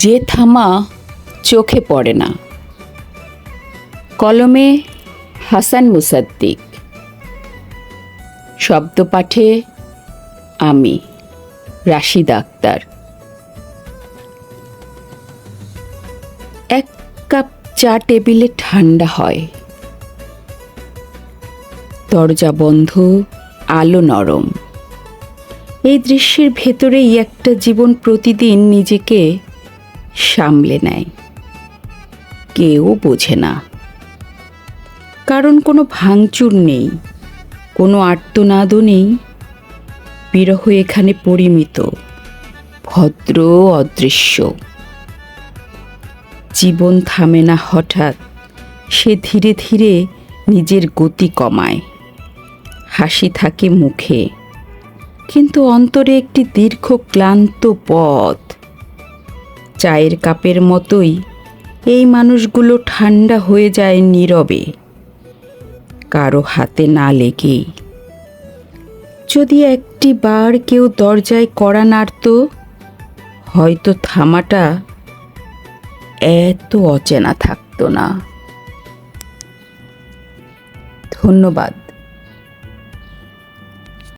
যে থামা চোখে পড়ে না। কলমে হাসান মুসাদ্দিক, শব্দপাঠে আমি রাশিদা আক্তার। এক কাপ চা টেবিলে ঠান্ডা হয়, দরজা বন্ধ, আলো নরম। এই দৃশ্যের ভেতরেই একটা জীবন প্রতিদিন নিজেকে সামলে নেয়। কেউ বোঝে না, কারণ কোনো ভাঙচুর নেই, কোনো আর্তনাদও নেই। বিরহ এখানে পরিমিত, ভদ্র, অদৃশ্য। জীবন থামে না হঠাৎ, সে ধীরে ধীরে নিজের গতি কমায়। হাসি থাকে মুখে, কিন্তু অন্তরে একটি দীর্ঘ ক্লান্ত পথ। চায়ের কাপের মতোই এই মানুষগুলো ঠান্ডা হয়ে যায় নীরবে, কারো হাতে না লেগেই। যদি একটি বার কেউ দরজায় কড়া নাড়ত, হয়তো থামাটা এত অচেনা থাকতো না। ধন্যবাদ।